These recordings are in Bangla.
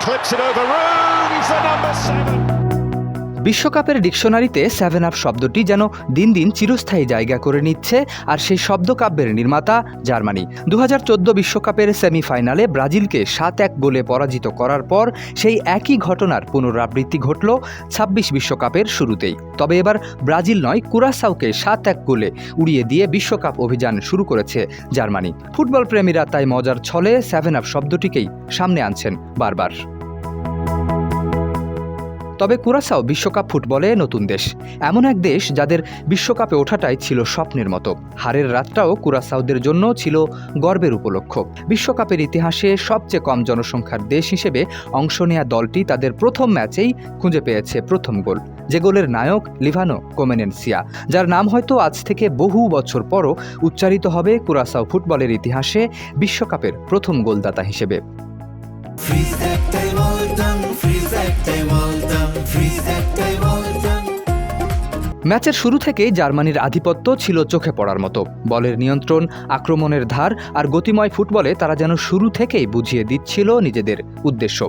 clips it over room for number 7. বিশ্বকাপের ডিকশনারিতে 7 আপ শব্দটি যেন দিন দিন চিরস্থায়ী জায়গা করে নিচ্ছে, আর সেই শব্দকাব্যের নির্মাতা জার্মানি। 2014 বিশ্বকাপের সেমিফাইনালে ব্রাজিলকে 7-1 গোলে পরাজিত করার পর সেই একই ঘটনার পুনরাবৃত্তি ঘটল 26 বিশ্বকাপের শুরুতেই। তবে এবার ব্রাজিল নয়, কুরাসাওকে 7-1 গোলে উড়িয়ে দিয়ে বিশ্বকাপ অভিযান শুরু করেছে জার্মানি। ফুটবল প্রেমীরা তাই মজার ছলে 7 আপ শব্দটিকেই সামনে আনছেন বারবার। তবে কুরাসাও বিশ্বকাপ ফুটবলে নতুন দেশ, এমন এক দেশ যাদের বিশ্বকাপে ওঠাটাই ছিল স্বপ্নের মতো। হারের রাতটাও কুরাসাওদের জন্য ছিল গর্বের উপলক্ষ। বিশ্বকাপের ইতিহাসে সবচেয়ে কম জনসংখ্যার দেশ হিসেবে অংশ নেয়া দলটি তাদের প্রথম ম্যাচেই খুঁজে পেয়েছে প্রথম গোল, যে গোলের নায়ক লিভানো কোমেনেনসিয়া, যার নাম হয়তো আজ থেকে বহু বছর পরও উচ্চারিত হবে কুরাসাও ফুটবলের ইতিহাসে বিশ্বকাপের প্রথম গোলদাতা হিসেবে। ম্যাচের শুরু থেকেই জার্মানির আধিপত্য ছিল চোখে পড়ার মতো। বলের নিয়ন্ত্রণ, আক্রমণের ধার আর গতিময় ফুটবলে তারা যেন শুরু থেকেই বুঝিয়ে দিচ্ছিল নিজেদের উদ্দেশ্য।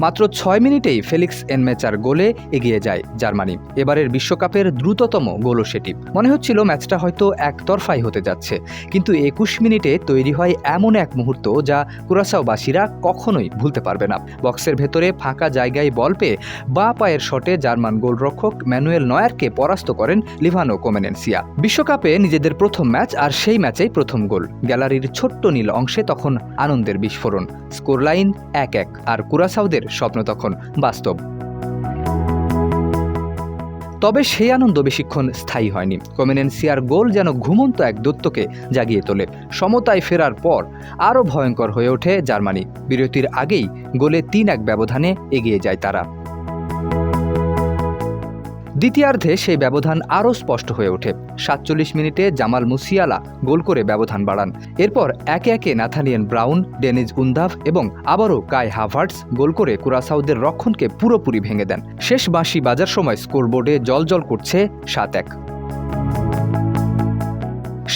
মাত্র 6 মিনিটেই ফেলিক্স এনমেচার গোলে এগিয়ে যায় জার্মানি। এবারের বিশ্বকাপের দ্রুততম গোলও সেটি। মনে হচ্ছিল ম্যাচটা হয়তো একতরফাই হতে যাচ্ছে, কিন্তু 21 মিনিটে তৈরি হয় এমন এক মুহূর্ত যা কুরাসাওবাসীরা কখনোই ভুলতে পারবে না। বক্সের ভেতরে ফাঁকা জায়গায় বল পেয়ে বাঁ পায়ের শটে জার্মান গোলরক্ষক ম্যানুয়েল নয়ারকে পরাস্ত করেন লিভানো কোমেনেনসিয়া। বিশ্বকাপে নিজেদের প্রথম ম্যাচ, আর সেই ম্যাচেই প্রথম গোল। গ্যালারির ছোট্ট নীল অংশে তখন আনন্দের বিস্ফোরণ। স্কোর লাইন 1-1, আর কুরাসাওদের স্বপ্ন তখন বাস্তব। তবে সেই আনন্দ বেশিক্ষণ স্থায়ী হয়নি। কোমেনেনসিয়ার গোল যেন ঘুমন্ত এক দৈত্যকে জাগিয়ে তোলে। সমতায় ফেরার পর আরও ভয়ঙ্কর হয়ে ওঠে জার্মানি। বিরতির আগেই গোলে 3-1 ব্যবধানে এগিয়ে যায় তারা। দ্বিতীয়ার্ধে সেই ব্যবধান আরও স্পষ্ট হয়ে ওঠে। 47 মিনিটে জামাল মুসিয়ালা গোল করে ব্যবধান বাড়ান। এরপর একে একে নাথানিয়েল ব্রাউন, ডেনিজ উন্দাভ এবং আবারও কাই হাভার্টস গোল করে কুরাসাওদের রক্ষণকে পুরোপুরি ভেঙে দেন। শেষ বাঁশি বাজার সময় স্কোরবোর্ডে জ্বলজ্বল করছে 7-1।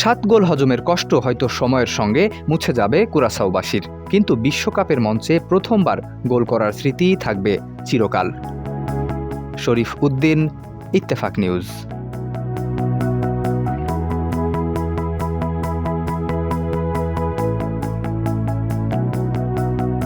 7 গোল হজমের কষ্ট হয়তো সময়ের সঙ্গে মুছে যাবে কুরাসাওবাসীর, কিন্তু বিশ্বকাপের মঞ্চে প্রথমবার গোল করার স্মৃতিই থাকবে চিরকাল। শরীফ উদ্দিন, ইত্তেফাক নিউজ।